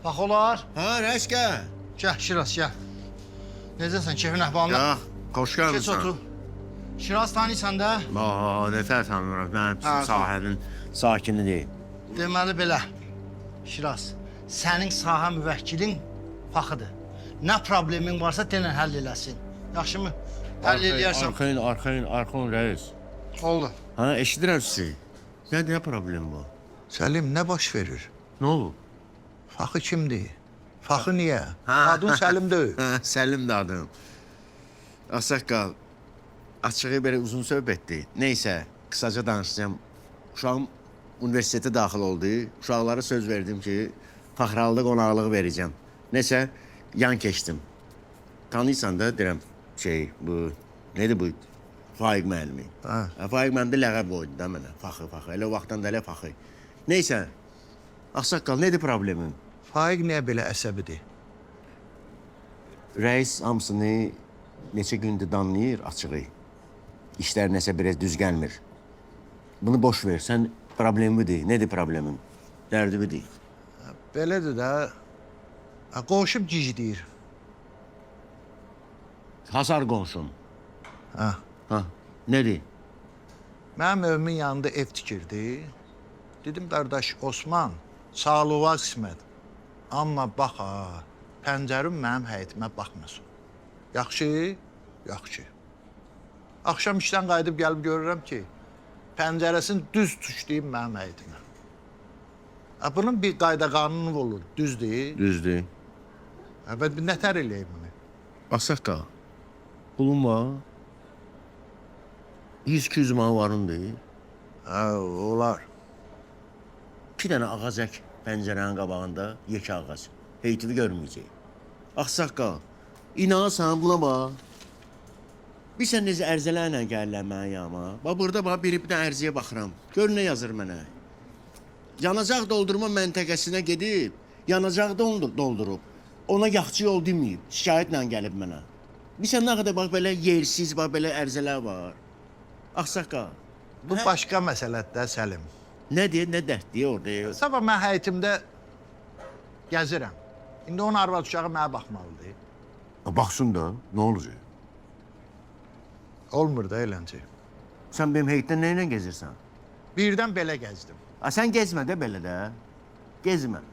Bax olar. Ha, Rəşkə. Gəl Şiraz, gəl. Necəsən, keyfin əhvalına? Ya, xoş Keç gəlmişsən. otur. Şiraz tanıysan da? Nətər tanımıram, mən Ha, sahənin sakini deyil. Deməli belə. Şiraz, sənin sahə müvəkkilin Faxıdır. Nə problemin varsa denən həll eləsin. Yaxşımı? Həll eləyərsən. Arxın rəis. Oldu. Ha, eşidirəm sizi. Nə problem bu? Səlim, nə baş verir? Nə olub? Faxı kimdir? Faxı niyə? Ha. Adın Səlim deyil. Hə, Səlim də adım. Ağsaqqal, açığı belə uzun söhbətdir. Neysə, qısaca danışacağım. Uşağım universitetə daxil oldu. Uşaqlara söz verdim ki, Faxralıq qonaqlıq verəcəm. Neysə, yan keçdim. Tanıysan da deyirəm, bu, nedir bu? Faiq müəllimi. Ha. Faiq müəllim də ləqəb qoydu da mənə. Faxı. Elə o vaxtdan da elə Faxı. Neysə, Ağsaqqal, nedir problemin? Faiq niyə belə əsəbidir? Rəis hamısını neçə gündür danlayır açığı. İşlər nəsə biraz düz gəlmir. Bunu boş ver, sən problemidir. Nedir problemin? Dərdibidir. Belədir də. Qoşub gicdir. Hasar qonşun. Ha. Ha, nedir? Mənim evimin yanında ev tikirdi. Dedim, qardaş Osman, sağlığa qismət. Amma bax ha, pəncərim mənim həyitimə baxmasın. Yaxşı? Yaxşı. Axşam işdən qayıdıb gəlib görürəm ki, pəncərəsini düz tuşlayıb mənim həyitimə. Bunun bir qayda qanunu olur, düzdür. Düzdür. Evet, bir nətər eləyib bunu? Ağsaqqal, pulun var? 100-200 manat varındır. Ha, olar. 2 dənə ağac ək pəncərənin qabağında, yekə ağac. Heytivi görməyəcək. Ağsaqqal, inanırsan buna bax. Bir sən necə ərzələrlə gəlirlər mənim yanıma. Bax, burada bax, bir dənə ərziyə baxıram. Gör nə yazır mənə. Yanacaq doldurma məntəqəsinə gedib, yanacaq doldurub. Ona yaxçı yol deməyib, şikayətlə gəlib mənə. Bir sən nə qədər bax, belə yersiz, bax, belə ərzələr var. Ağsaqqal. Bu başqa məsələdir də, Səlim. Nə deyir, nə dərd deyir orada. Sabah mən həyitimdə gəzirəm. İndi onun arvad uşağı mənə baxmalıdır. Baxsın da, nə olacaq? Olmur da eləncə. Sən benim heyətdə nə ilə gezirsən? Birdən belə gəzdim. Sən gezmə də belə də. Gezmə.